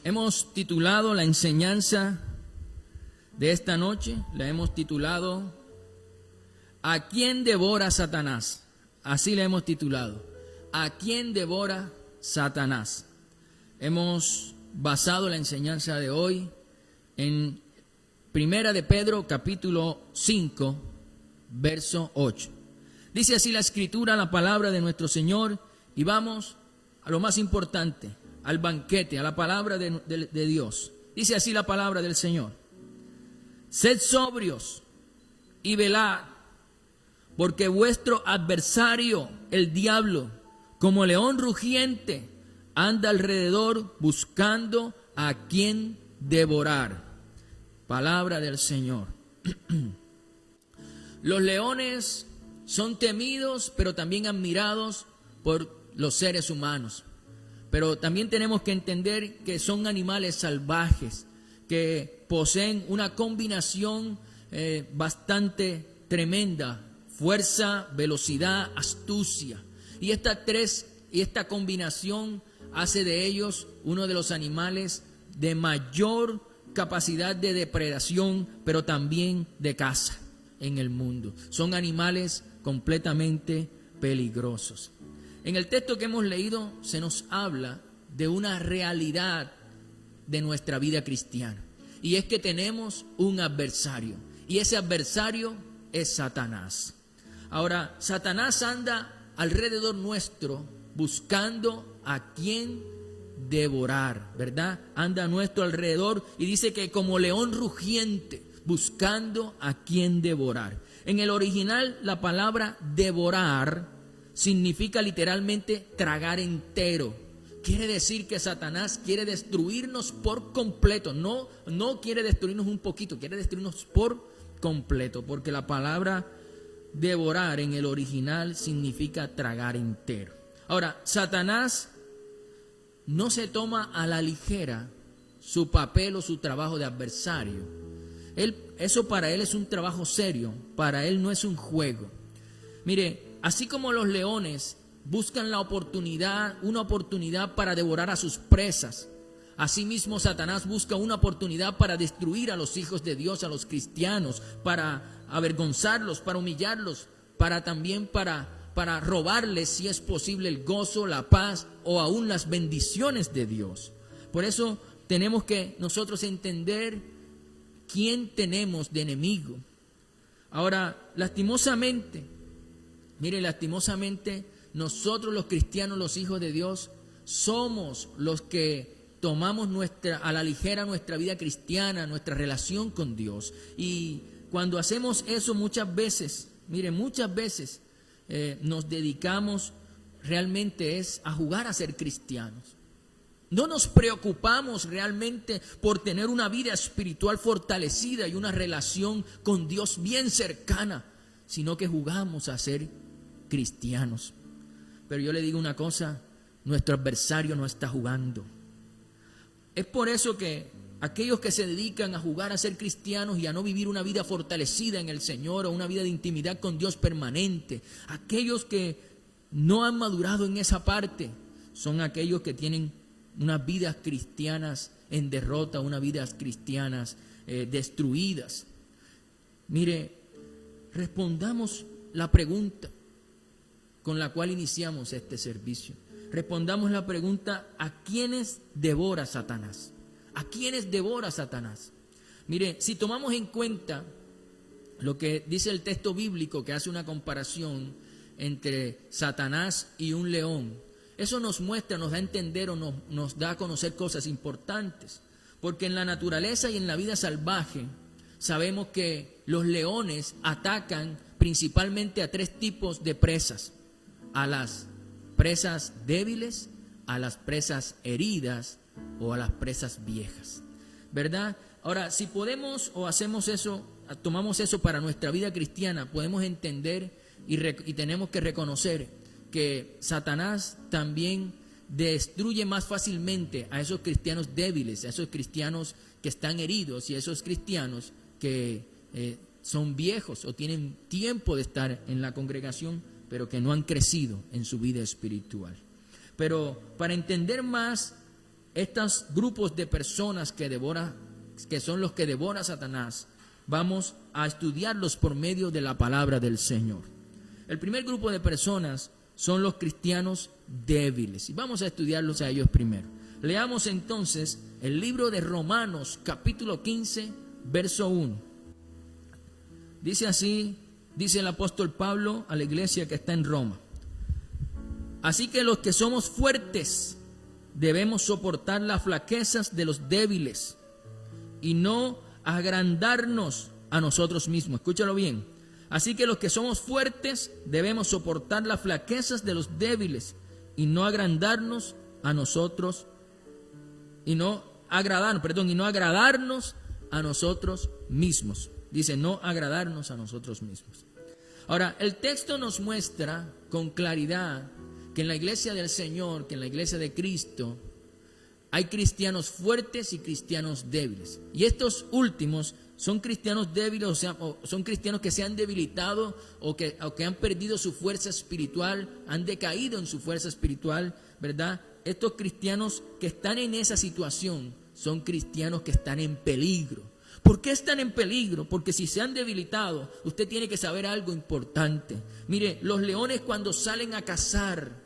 Hemos titulado la enseñanza de esta noche, la hemos titulado ¿A quién devora Satanás? Así la hemos titulado, ¿A quién devora Satanás? Hemos basado la enseñanza de hoy en Primera de Pedro, capítulo 5, verso 8. Dice así la Escritura, la palabra de nuestro Señor, y vamos a lo más importante, al banquete, a la palabra de Dios. Dice así la palabra del Señor: sed sobrios y velad, porque vuestro adversario, el diablo, como león rugiente, anda alrededor buscando a quien devorar. Palabra del Señor. Los leones son temidos, pero también admirados por los seres humanos. Pero también tenemos que entender que son animales salvajes, que poseen una combinación bastante tremenda: fuerza, velocidad, astucia. Y esta combinación hace de ellos uno de los animales de mayor capacidad de depredación, pero también de caza en el mundo. Son animales completamente peligrosos. En el texto que hemos leído se nos habla de una realidad de nuestra vida cristiana, y es que tenemos un adversario, y ese adversario es Satanás. Ahora, Satanás anda alrededor nuestro buscando a quien devorar, ¿verdad? Anda a nuestro alrededor y dice que como león rugiente, buscando a quien devorar. En el original, la palabra devorar significa literalmente tragar entero. Quiere decir que Satanás quiere destruirnos por completo. No quiere destruirnos un poquito, quiere destruirnos por completo, porque la palabra devorar en el original significa tragar entero. Ahora, Satanás no se toma a la ligera su papel o su trabajo de adversario. Eso para él es un trabajo serio, para él no es un juego. Mire, así como los leones buscan una oportunidad para devorar a sus presas, asimismo Satanás busca una oportunidad para destruir a los hijos de Dios, a los cristianos, para avergonzarlos, para humillarlos, para robarles, si es posible, el gozo, la paz o aún las bendiciones de Dios. Por eso tenemos que nosotros entender quién tenemos de enemigo. Ahora, lastimosamente, nosotros los cristianos, los hijos de Dios, somos los que tomamos a la ligera nuestra vida cristiana, nuestra relación con Dios. Y cuando hacemos eso muchas veces nos dedicamos realmente a jugar a ser cristianos. No nos preocupamos realmente por tener una vida espiritual fortalecida y una relación con Dios bien cercana, sino que jugamos a ser cristianos. Pero yo le digo una cosa: nuestro adversario no está jugando. Es por eso que aquellos que se dedican a jugar a ser cristianos y a no vivir una vida fortalecida en el Señor o una vida de intimidad con Dios permanente, aquellos que no han madurado en esa parte, son aquellos que tienen unas vidas cristianas en derrota, unas vidas cristianas destruidas. Mire, respondamos la pregunta con la cual iniciamos este servicio. Respondamos la pregunta: ¿a quiénes devora Satanás? ¿A quiénes devora Satanás? Mire, si tomamos en cuenta lo que dice el texto bíblico, que hace una comparación entre Satanás y un león, eso nos muestra, nos da a entender o nos da a conocer cosas importantes. Porque en la naturaleza y en la vida salvaje sabemos que los leones atacan principalmente a tres tipos de presas: a las presas débiles, a las presas heridas o a las presas viejas, ¿verdad? Ahora, si podemos o hacemos eso, tomamos eso para nuestra vida cristiana, podemos entender y tenemos que reconocer que Satanás también destruye más fácilmente a esos cristianos débiles, a esos cristianos que están heridos y a esos cristianos que son viejos o tienen tiempo de estar en la congregación, pero que no han crecido en su vida espiritual. Pero para entender más estos grupos de personas que son los que devora Satanás, vamos a estudiarlos por medio de la palabra del Señor. El primer grupo de personas son los cristianos débiles y vamos a estudiarlos a ellos primero. Leamos entonces el libro de Romanos, capítulo 15, verso 1. Dice así, dice el apóstol Pablo a la iglesia que está en Roma: así que los que somos fuertes debemos soportar las flaquezas de los débiles y no agrandarnos a nosotros mismos. Escúchalo bien. Así que los que somos fuertes debemos soportar las flaquezas de los débiles y no agrandarnos a nosotros y no agradarnos a nosotros mismos. Dice, no agradarnos a nosotros mismos. Ahora, el texto nos muestra con claridad que en la iglesia del Señor, que en la iglesia de Cristo, hay cristianos fuertes y cristianos débiles. Y estos últimos son cristianos débiles, o son cristianos que se han debilitado o que han perdido su fuerza espiritual, han decaído en su fuerza espiritual, ¿verdad? Estos cristianos que están en esa situación son cristianos que están en peligro. ¿Por qué están en peligro? Porque si se han debilitado, usted tiene que saber algo importante. Mire, los leones cuando salen a cazar,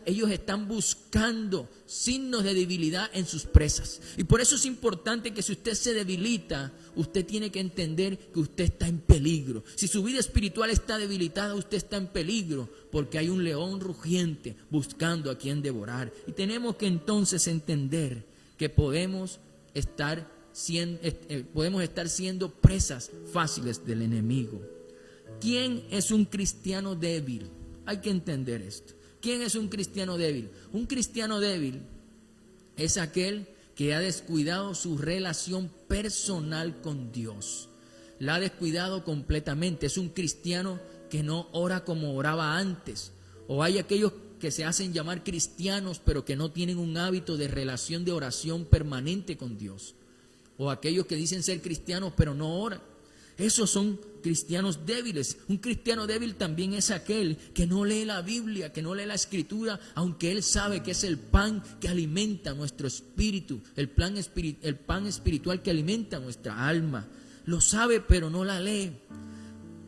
ellos están buscando signos de debilidad en sus presas. Y por eso es importante que si usted se debilita, usted tiene que entender que usted está en peligro. Si su vida espiritual está debilitada, usted está en peligro, porque hay un león rugiente buscando a quien devorar. Y tenemos que entonces entender que podemos estar siendo presas fáciles del enemigo. ¿Quién es un cristiano débil? Hay que entender esto. ¿Quién es un cristiano débil? Un cristiano débil es aquel que ha descuidado su relación personal con Dios. La ha descuidado completamente. Es un cristiano que no ora como oraba antes. O hay aquellos que se hacen llamar cristianos, pero que no tienen un hábito de relación de oración permanente con Dios. O aquellos que dicen ser cristianos, pero no oran. Esos son cristianos débiles. Un cristiano débil también es aquel que no lee la Biblia, que no lee la Escritura, aunque él sabe que es el pan que alimenta nuestro espíritu, el pan espiritual que alimenta nuestra alma. Lo sabe, pero no la lee.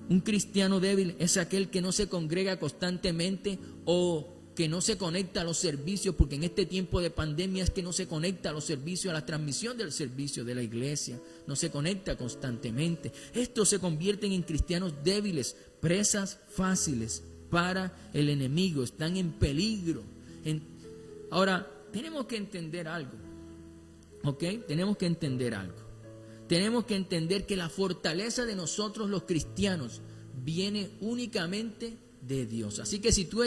Un cristiano débil es aquel que no se congrega constantemente o que no se conecta a los servicios, porque en este tiempo de pandemia es que no se conecta a los servicios, a la transmisión del servicio de la iglesia, no se conecta constantemente. Estos se convierten en cristianos débiles, presas fáciles para el enemigo, están en peligro. Ahora, tenemos que entender algo, ¿ok? Tenemos que entender algo. Tenemos que entender que la fortaleza de nosotros los cristianos viene únicamente de Dios. Así que si tú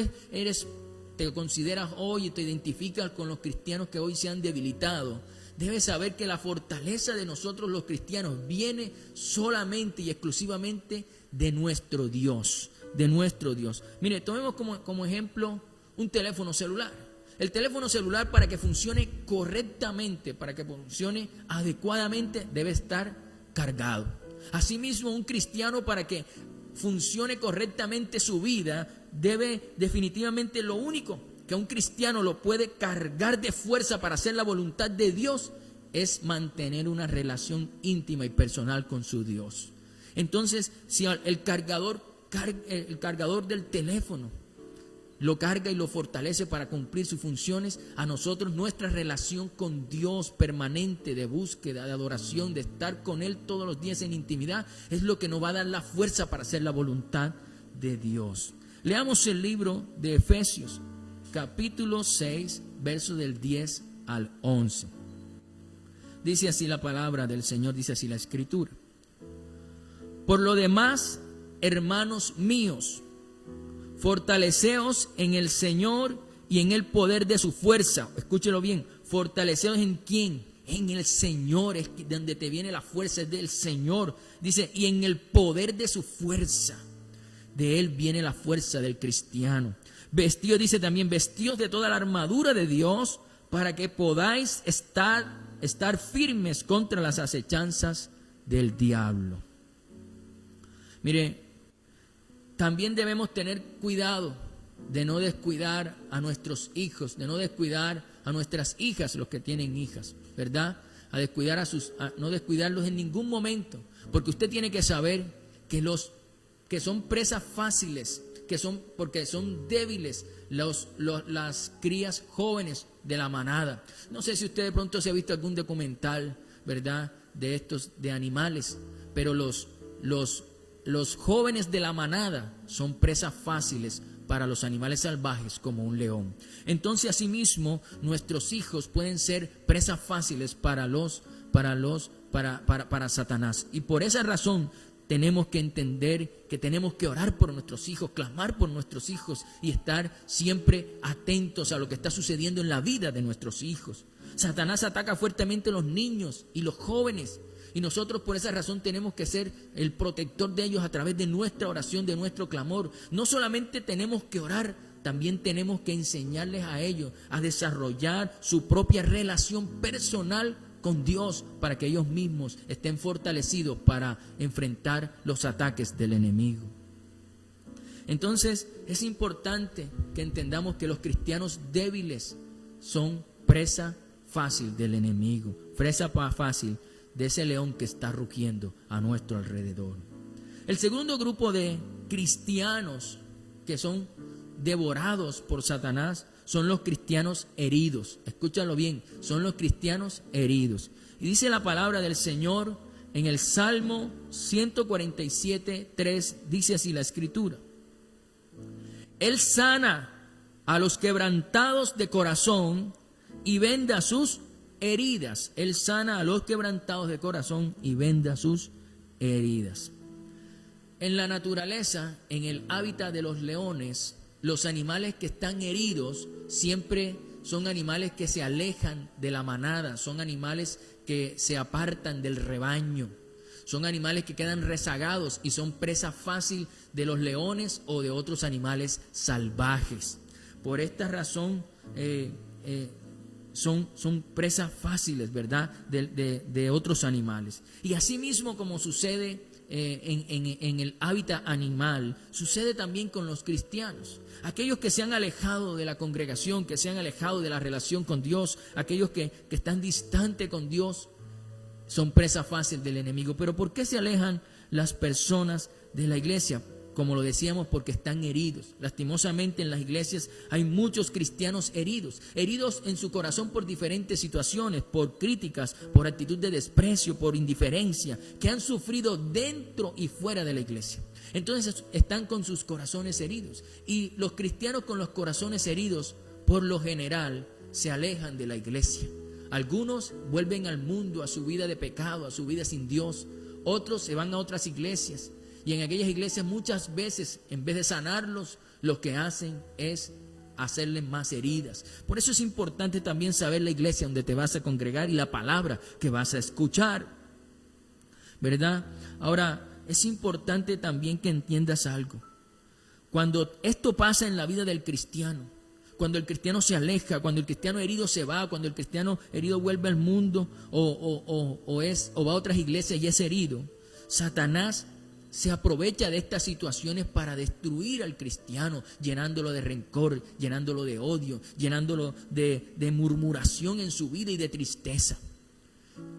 te consideras hoy y te identificas con los cristianos que hoy se han debilitado, debes saber que la fortaleza de nosotros los cristianos viene solamente y exclusivamente de nuestro Dios, de nuestro Dios. Mire, tomemos como ejemplo un teléfono celular. El teléfono celular, para que funcione correctamente, para que funcione adecuadamente, debe estar cargado. Asimismo, un cristiano, para que funcione correctamente su vida, debe definitivamente, lo único que un cristiano lo puede cargar de fuerza para hacer la voluntad de Dios es mantener una relación íntima y personal con su Dios. Entonces, si el cargador del teléfono lo carga y lo fortalece para cumplir sus funciones, a nosotros nuestra relación con Dios permanente, de búsqueda, de adoración, de estar con Él todos los días en intimidad, es lo que nos va a dar la fuerza para hacer la voluntad de Dios. Leamos el libro de Efesios, capítulo 6, versos del 10 al 11. Dice así la palabra del Señor, dice así la Escritura: por lo demás, hermanos míos, fortaleceos en el Señor y en el poder de su fuerza. Escúchelo bien. Fortaleceos en quién? En el Señor. Es de donde te viene la fuerza, es del Señor. Dice, y en el poder de su fuerza. De Él viene la fuerza del cristiano. Vestidos, dice también, vestidos de toda la armadura de Dios para que podáis estar firmes contra las acechanzas del diablo. Mire, también debemos tener cuidado de no descuidar a nuestros hijos, de no descuidar a nuestras hijas, los que tienen hijas, ¿verdad? A no descuidarlos en ningún momento, porque usted tiene que saber que los que son presas fáciles, porque son débiles las crías jóvenes de la manada. No sé si usted de pronto se ha visto algún documental, ¿verdad?, de animales, pero los jóvenes de la manada son presas fáciles para los animales salvajes como un león. Entonces, asimismo, nuestros hijos pueden ser presas fáciles para Satanás. Y por esa razón tenemos que entender que tenemos que orar por nuestros hijos, clamar por nuestros hijos y estar siempre atentos a lo que está sucediendo en la vida de nuestros hijos. Satanás ataca fuertemente a los niños y los jóvenes, y nosotros por esa razón tenemos que ser el protector de ellos a través de nuestra oración, de nuestro clamor. No solamente tenemos que orar, también tenemos que enseñarles a ellos a desarrollar su propia relación personal con Dios, para que ellos mismos estén fortalecidos para enfrentar los ataques del enemigo. Entonces es importante que entendamos que los cristianos débiles son presa fácil del enemigo, presa fácil de ese león que está rugiendo a nuestro alrededor. El segundo grupo de cristianos que son devorados por Satanás son los cristianos heridos. Escúchalo bien, son los cristianos heridos. Y dice la palabra del Señor en el Salmo 147:3, dice así la Escritura: Él sana a los quebrantados de corazón y venda sus heridas. Él sana a los quebrantados de corazón y venda sus heridas. En la naturaleza, en el hábitat de los leones, los animales que están heridos siempre son animales que se alejan de la manada, son animales que se apartan del rebaño, son animales que quedan rezagados y son presa fácil de los leones o de otros animales salvajes. Por esta razón son presas fáciles, ¿verdad?, de otros animales. Y asimismo, como sucede en el hábitat animal, sucede también con los cristianos. Aquellos que se han alejado de la congregación, que se han alejado de la relación con Dios, aquellos que están distantes con Dios, son presa fácil del enemigo. Pero ¿por qué se alejan las personas de la iglesia? Como lo decíamos, porque están heridos. Lastimosamente en las iglesias hay muchos cristianos heridos en su corazón por diferentes situaciones, por críticas, por actitud de desprecio, por indiferencia, que han sufrido dentro y fuera de la iglesia. Entonces están con sus corazones heridos. Y los cristianos con los corazones heridos, por lo general, se alejan de la iglesia. Algunos vuelven al mundo, a su vida de pecado, a su vida sin Dios. Otros se van a otras iglesias. Y en aquellas iglesias muchas veces, en vez de sanarlos, lo que hacen es hacerles más heridas. Por eso es importante también saber la iglesia donde te vas a congregar y la palabra que vas a escuchar, ¿verdad? Ahora, es importante también que entiendas algo. Cuando esto pasa en la vida del cristiano, cuando el cristiano se aleja, cuando el cristiano herido se va, cuando el cristiano herido vuelve al mundo o va a otras iglesias y es herido, Satanás se aprovecha de estas situaciones para destruir al cristiano, llenándolo de rencor, llenándolo de odio, llenándolo de murmuración en su vida y de tristeza.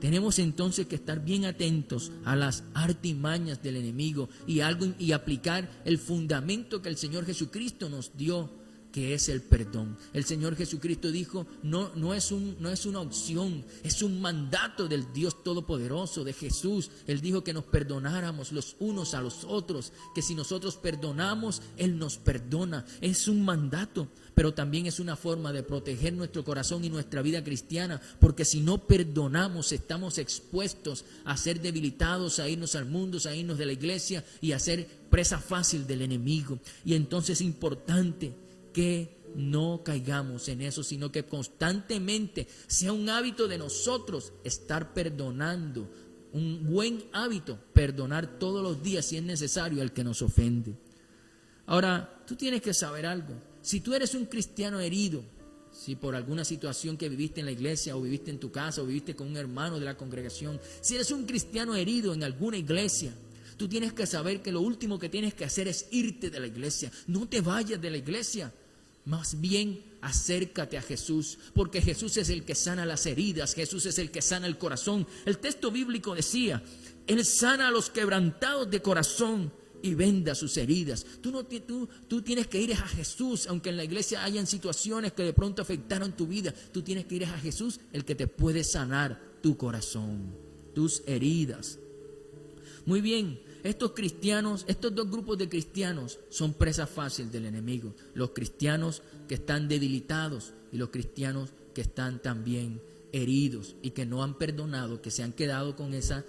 Tenemos entonces que estar bien atentos a las artimañas del enemigo y aplicar el fundamento que el Señor Jesucristo nos dio, que es el perdón. El Señor Jesucristo dijo, no es una opción, es un mandato del Dios Todopoderoso, de Jesús. Él dijo que nos perdonáramos los unos a los otros, que si nosotros perdonamos, Él nos perdona. Es un mandato, pero también es una forma de proteger nuestro corazón y nuestra vida cristiana, porque si no perdonamos, estamos expuestos a ser debilitados, a irnos al mundo, a irnos de la iglesia y a ser presa fácil del enemigo. Y entonces es importante que no caigamos en eso, sino que constantemente sea un hábito de nosotros estar perdonando, un buen hábito, perdonar todos los días si es necesario al que nos ofende. Ahora, tú tienes que saber algo. Si tú eres un cristiano herido, si por alguna situación que viviste en la iglesia o viviste en tu casa o viviste con un hermano de la congregación, si eres un cristiano herido en alguna iglesia, Tú tienes que saber que lo último que tienes que hacer es irte de la iglesia. No te vayas de la iglesia. Más bien, acércate a Jesús, porque Jesús es el que sana las heridas, Jesús es el que sana el corazón. El texto bíblico decía, Él sana a los quebrantados de corazón y venda sus heridas. Tú tienes que ir a Jesús, aunque en la iglesia hayan situaciones que de pronto afectaron tu vida. Tú tienes que ir a Jesús, el que te puede sanar tu corazón, tus heridas. Muy bien, estos cristianos, estos dos grupos de cristianos son presa fácil del enemigo. Los cristianos que están debilitados y los cristianos que están también heridos y que no han perdonado, que se han quedado con ese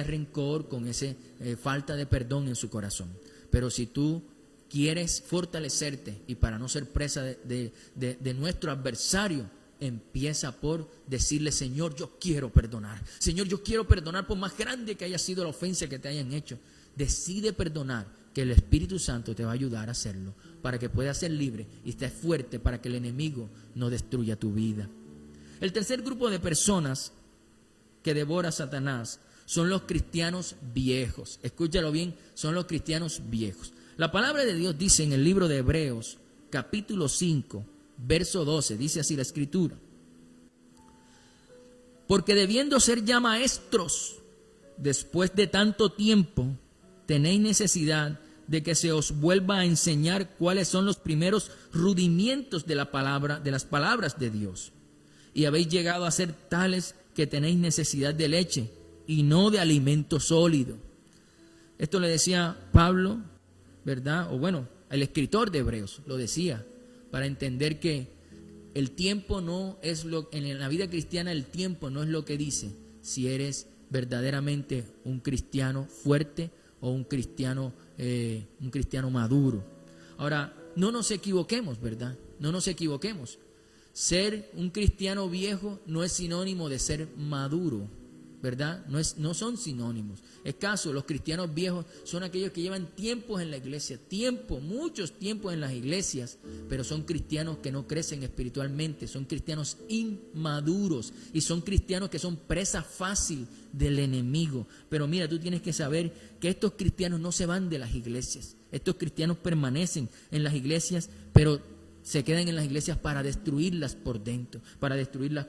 rencor, con esa falta de perdón en su corazón. Pero si tú quieres fortalecerte y para no ser presa de nuestro adversario, empieza por decirle: Señor, yo quiero perdonar. Señor, yo quiero perdonar por más grande que haya sido la ofensa que te hayan hecho. Decide perdonar, que el Espíritu Santo te va a ayudar a hacerlo, para que puedas ser libre y estés fuerte para que el enemigo no destruya tu vida. El tercer grupo de personas que devora Satanás son los cristianos viejos. Escúchalo bien, son los cristianos viejos. La palabra de Dios dice en el libro de Hebreos, capítulo 5, verso 12, dice así la Escritura: porque debiendo ser ya maestros, después de tanto tiempo, tenéis necesidad de que se os vuelva a enseñar cuáles son los primeros rudimientos de la palabra, de las palabras de Dios. Y habéis llegado a ser tales que tenéis necesidad de leche y no de alimento sólido. Esto le decía Pablo, ¿verdad? O bueno, el escritor de Hebreos lo decía, para entender que el tiempo no es en la vida cristiana el tiempo no es lo que dice si eres verdaderamente un cristiano fuerte o un cristiano maduro. Ahora, no nos equivoquemos, ¿verdad? No nos equivoquemos. Ser un cristiano viejo no es sinónimo de ser maduro, ¿verdad? No son sinónimos. Es caso, los cristianos viejos son aquellos que llevan tiempos en la iglesia, muchos tiempos en las iglesias, pero son cristianos que no crecen espiritualmente, son cristianos inmaduros y son cristianos que son presa fácil del enemigo. Pero mira, tú tienes que saber que estos cristianos no se van de las iglesias, estos cristianos permanecen en las iglesias, pero se quedan en las iglesias para destruirlas por dentro, para destruirlas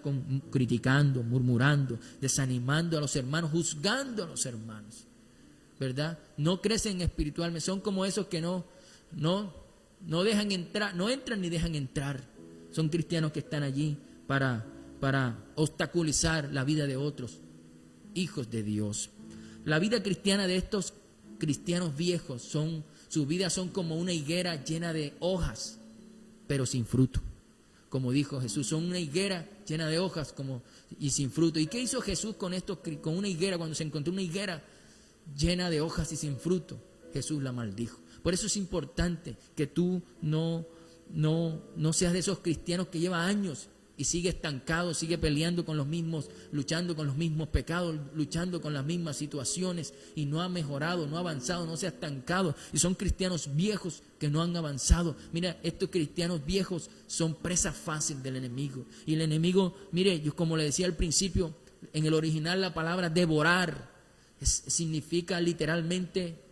criticando, murmurando, desanimando a los hermanos, juzgando a los hermanos, ¿verdad? No crecen espiritualmente, son como esos que no dejan entrar, no entran ni dejan entrar. Son cristianos que están allí para obstaculizar la vida de otros hijos de Dios. La vida cristiana de estos cristianos viejos sus vidas son como una higuera llena de hojas, pero sin fruto. Como dijo Jesús, son una higuera llena de hojas y sin fruto. ¿Y qué hizo Jesús con una higuera? Cuando se encontró una higuera llena de hojas y sin fruto, Jesús la maldijo. Por eso es importante que tú no seas de esos cristianos que lleva años y sigue estancado, sigue peleando con los mismos, luchando con los mismos pecados, luchando con las mismas situaciones y no ha mejorado, no ha avanzado, no se ha estancado. Y son cristianos viejos que no han avanzado. Mira, estos cristianos viejos son presa fácil del enemigo. Y el enemigo, mire, yo como le decía al principio, en el original la palabra devorar significa literalmente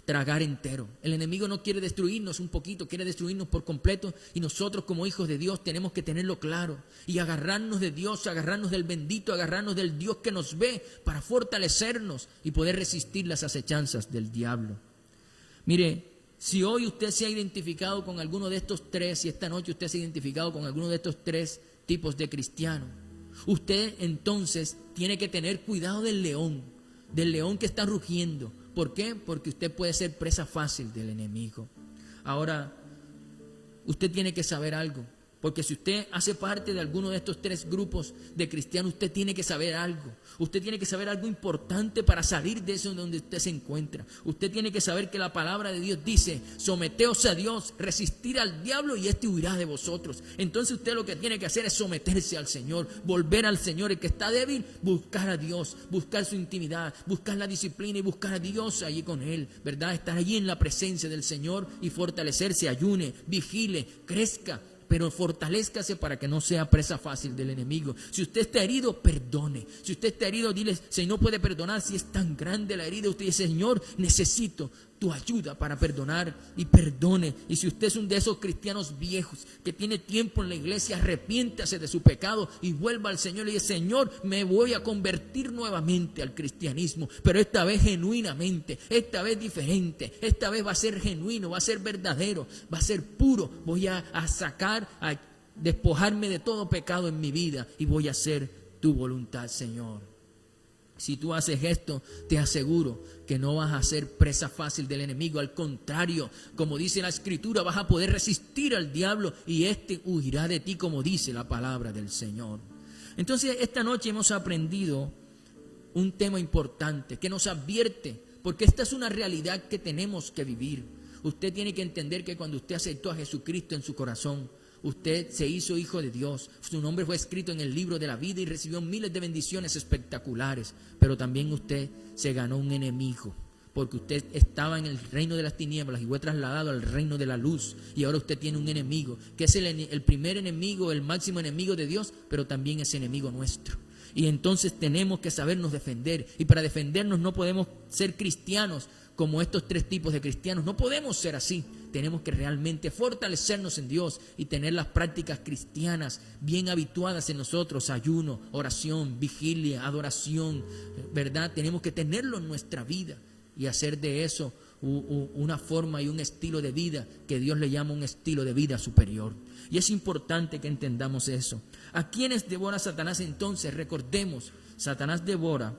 tragar entero. El enemigo no quiere destruirnos un poquito, quiere destruirnos por completo, y nosotros como hijos de Dios tenemos que tenerlo claro y agarrarnos de Dios, agarrarnos del bendito, agarrarnos del Dios que nos ve para fortalecernos y poder resistir las acechanzas del diablo. Mire, si hoy usted se ha identificado con alguno de estos tres, si esta noche usted se ha identificado con alguno de estos tres tipos de cristiano, usted entonces tiene que tener cuidado del león que está rugiendo. ¿Por qué? Porque usted puede ser presa fácil del enemigo. Ahora, usted tiene que saber algo, porque si usted hace parte de alguno de estos tres grupos de cristianos, usted tiene que saber algo. Usted tiene que saber algo importante para salir de eso donde usted se encuentra. Usted tiene que saber que la palabra de Dios dice: someteos a Dios, resistir al diablo y éste huirá de vosotros. Entonces usted lo que tiene que hacer es someterse al Señor, volver al Señor. El que está débil, buscar a Dios, buscar su intimidad, buscar la disciplina y buscar a Dios allí con Él, ¿verdad? Estar allí en la presencia del Señor y fortalecerse, ayune, vigile, crezca, pero fortalézcase para que no sea presa fácil del enemigo. Si usted está herido, perdone. Si usted está herido, dile, si no puede perdonar, si es tan grande la herida, usted dice, Señor, necesito tu ayuda para perdonar, y perdone. Y si usted es uno de esos cristianos viejos que tiene tiempo en la iglesia, arrepiéntase de su pecado y vuelva al Señor y dice, Señor, me voy a convertir nuevamente al cristianismo, pero esta vez genuinamente, esta vez diferente, esta vez va a ser genuino, va a ser verdadero, va a ser puro. Voy a despojarme de todo pecado en mi vida y voy a hacer tu voluntad, Señor. Si tú haces esto, te aseguro que no vas a ser presa fácil del enemigo. Al contrario, como dice la Escritura, vas a poder resistir al diablo y éste huirá de ti, como dice la palabra del Señor. Entonces, esta noche hemos aprendido un tema importante que nos advierte, porque esta es una realidad que tenemos que vivir. Usted tiene que entender que cuando usted aceptó a Jesucristo en su corazón, usted se hizo hijo de Dios. Su nombre fue escrito en el libro de la vida y recibió miles de bendiciones espectaculares. Pero también usted se ganó un enemigo, porque usted estaba en el reino de las tinieblas y fue trasladado al reino de la luz. Y ahora usted tiene un enemigo, que es el primer enemigo, el máximo enemigo de Dios, pero también es enemigo nuestro. Y entonces tenemos que sabernos defender. Y para defendernos no podemos ser cristianos como estos tres tipos de cristianos. No podemos ser así. Tenemos que realmente fortalecernos en Dios y tener las prácticas cristianas bien habituadas en nosotros: ayuno, oración, vigilia, adoración, ¿verdad? Tenemos que tenerlo en nuestra vida y hacer de eso una forma y un estilo de vida que Dios le llama un estilo de vida superior. Y es importante que entendamos eso. ¿A quiénes devora Satanás entonces? Recordemos, Satanás devora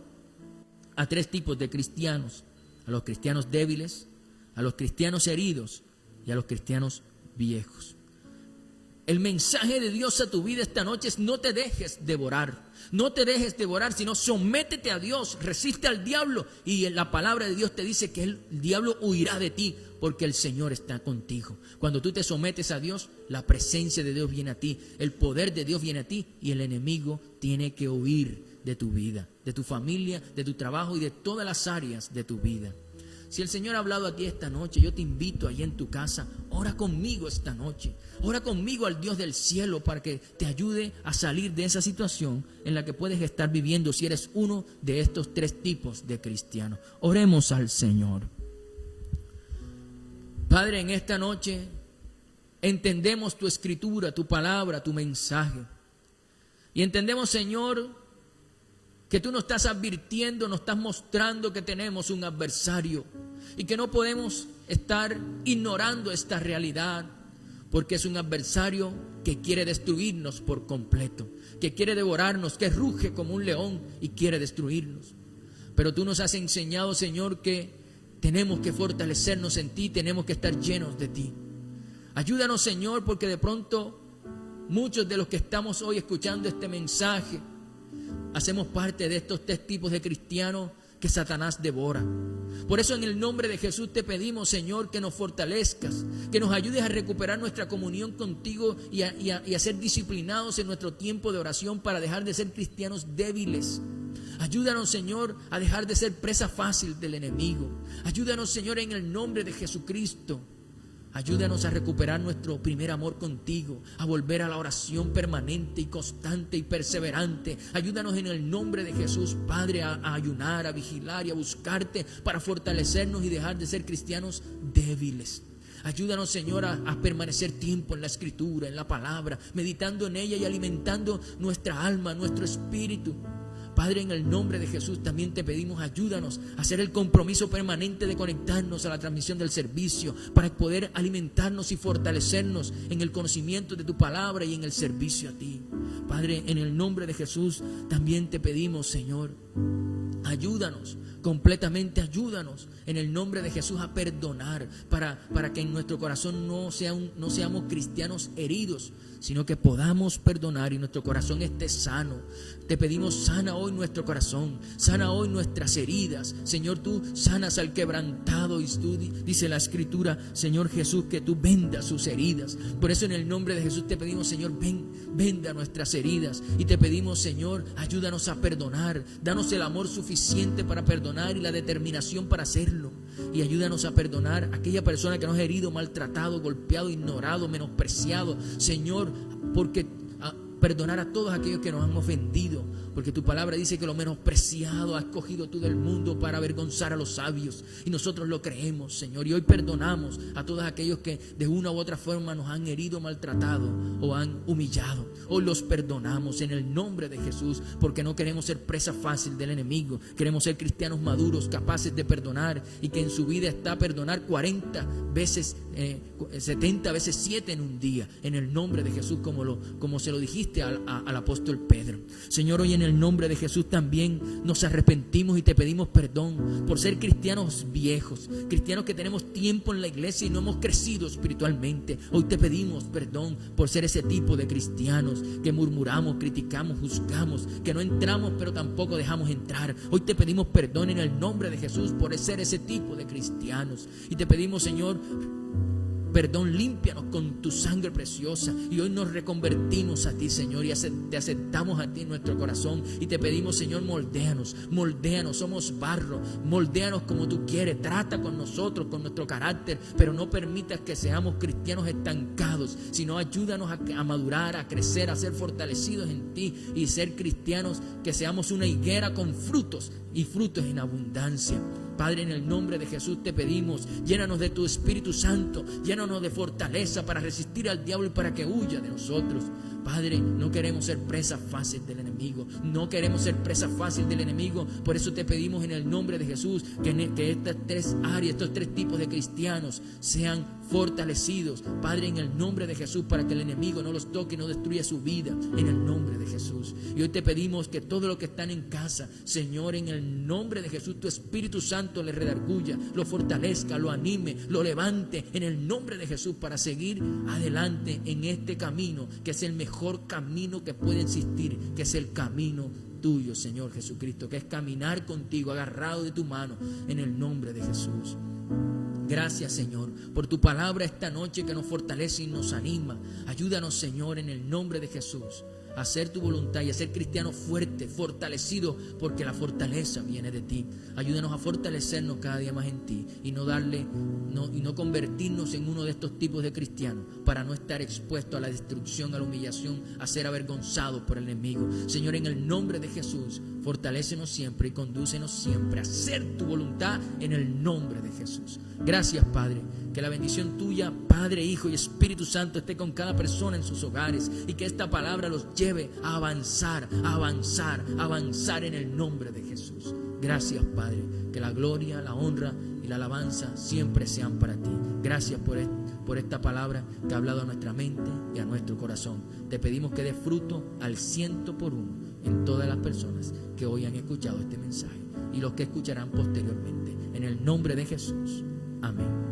a tres tipos de cristianos: a los cristianos débiles, a los cristianos heridos y a los cristianos viejos. El mensaje de Dios a tu vida esta noche es: no te dejes devorar. No te dejes devorar, sino sométete a Dios, resiste al diablo. Y la palabra de Dios te dice que el diablo huirá de ti, porque el Señor está contigo. Cuando tú te sometes a Dios, la presencia de Dios viene a ti, el poder de Dios viene a ti, y el enemigo tiene que huir de tu vida, de tu familia, de tu trabajo y de todas las áreas de tu vida. Si el Señor ha hablado a ti esta noche, yo te invito allí en tu casa, ora conmigo esta noche. Ora conmigo al Dios del cielo para que te ayude a salir de esa situación en la que puedes estar viviendo si eres uno de estos tres tipos de cristianos. Oremos al Señor. Padre, en esta noche entendemos tu escritura, tu palabra, tu mensaje. Y entendemos, Señor, que tú nos estás advirtiendo, nos estás mostrando que tenemos un adversario y que no podemos estar ignorando esta realidad, porque es un adversario que quiere destruirnos por completo, que quiere devorarnos, que ruge como un león y quiere destruirnos. Pero tú nos has enseñado, Señor, que tenemos que fortalecernos en ti, tenemos que estar llenos de ti. Ayúdanos, Señor, porque de pronto muchos de los que estamos hoy escuchando este mensaje hacemos parte de estos tres tipos de cristianos que Satanás devora. Por eso en el nombre de Jesús te pedimos, Señor, que nos fortalezcas, que nos ayudes a recuperar nuestra comunión contigo y a ser disciplinados en nuestro tiempo de oración para dejar de ser cristianos débiles. Ayúdanos, Señor, a dejar de ser presa fácil del enemigo. Ayúdanos, Señor, en el nombre de Jesucristo. Ayúdanos a recuperar nuestro primer amor contigo, a volver a la oración permanente y constante y perseverante. Ayúdanos en el nombre de Jesús, Padre, a ayunar, a vigilar y a buscarte para fortalecernos y dejar de ser cristianos débiles. Ayúdanos, Señor, a permanecer tiempo en la Escritura, en la palabra, meditando en ella y alimentando nuestra alma, nuestro espíritu. Padre, en el nombre de Jesús también te pedimos, ayúdanos a hacer el compromiso permanente de conectarnos a la transmisión del servicio para poder alimentarnos y fortalecernos en el conocimiento de tu palabra y en el servicio a ti. Padre, en el nombre de Jesús también te pedimos, Señor, ayúdanos, completamente ayúdanos en el nombre de Jesús a perdonar para que en nuestro corazón no seamos cristianos heridos, sino que podamos perdonar y nuestro corazón esté sano. Te pedimos, sana hoy nuestro corazón, sana hoy nuestras heridas. Señor, tú sanas al quebrantado y tú, dice la Escritura, Señor Jesús, que tú vendas sus heridas. Por eso en el nombre de Jesús te pedimos, Señor, venda nuestras heridas. Y te pedimos, Señor, ayúdanos a perdonar. Danos el amor suficiente para perdonar y la determinación para hacerlo. y ayúdanos a perdonar a aquella persona que nos ha herido, maltratado, golpeado, ignorado, menospreciado, Señor, porque perdonar a todos aquellos que nos han ofendido, porque tu palabra dice que lo menospreciado has escogido tú del mundo para avergonzar a los sabios, y nosotros lo creemos, Señor, y hoy perdonamos a todos aquellos que de una u otra forma nos han herido, maltratado o han humillado. Hoy los perdonamos en el nombre de Jesús, porque no queremos ser presa fácil del enemigo. Queremos ser cristianos maduros, capaces de perdonar, y que en su vida está perdonar 40 veces 70 veces 7 en un día, en el nombre de Jesús, como se lo dijiste al apóstol Pedro. Señor, hoy en el nombre de Jesús también nos arrepentimos y te pedimos perdón por ser cristianos viejos, cristianos que tenemos tiempo en la iglesia y no hemos crecido espiritualmente. Hoy te pedimos perdón por ser ese tipo de cristianos que murmuramos, criticamos, juzgamos, que no entramos pero tampoco dejamos entrar. Hoy te pedimos perdón en el nombre de Jesús por ser ese tipo de cristianos, y te pedimos, Señor, perdón, límpianos con tu sangre preciosa, y hoy nos reconvertimos a ti, Señor, y te aceptamos a ti en nuestro corazón, y te pedimos, Señor, moldéanos, somos barro, moldéanos como tú quieres, trata con nosotros, con nuestro carácter, pero no permitas que seamos cristianos estancados, sino ayúdanos a madurar, a crecer, a ser fortalecidos en ti, y ser cristianos que seamos una higuera con frutos, y frutos en abundancia. Padre, en el nombre de Jesús te pedimos, llénanos de tu Espíritu Santo, llénanos de fortaleza para resistir al diablo y para que huya de nosotros. Padre, no queremos ser presa fácil del enemigo, no queremos ser presa fácil del enemigo. Por eso te pedimos en el nombre de Jesús que estas tres áreas, estos tres tipos de cristianos sean fortalecidos, Padre, en el nombre de Jesús, para que el enemigo no los toque y no destruya su vida, en el nombre de Jesús. Y hoy te pedimos que todo lo que están en casa, Señor, en el nombre de Jesús, tu Espíritu Santo le redarguya, lo fortalezca, lo anime, lo levante en el nombre de Jesús, para seguir adelante en este camino, que es el mejor camino que puede existir, que es el camino tuyo, Señor Jesucristo, que es caminar contigo, agarrado de tu mano, en el nombre de Jesús. Gracias, Señor, por tu palabra esta noche que nos fortalece y nos anima. Ayúdanos, Señor, en el nombre de Jesús, a hacer tu voluntad y a ser cristianos fuertes, fortalecidos, porque la fortaleza viene de ti. Ayúdanos a fortalecernos cada día más en ti y no convertirnos en uno de estos tipos de cristianos, para no estar expuestos a la destrucción, a la humillación, a ser avergonzados por el enemigo. Señor, en el nombre de Jesús, fortalécenos siempre y condúcenos siempre a hacer tu voluntad, en el nombre de Jesús. Gracias, Padre. Que la bendición tuya, Padre, Hijo y Espíritu Santo, esté con cada persona en sus hogares, y que esta palabra los lleve a avanzar, a avanzar, a avanzar en el nombre de Jesús. Gracias, Padre. Que la gloria, la honra y la alabanza siempre sean para ti. Gracias por esta palabra que ha hablado a nuestra mente y a nuestro corazón. Te pedimos que dé fruto al 100 por 1 en todas las personas que hoy han escuchado este mensaje y los que escucharán posteriormente. En el nombre de Jesús. Amén.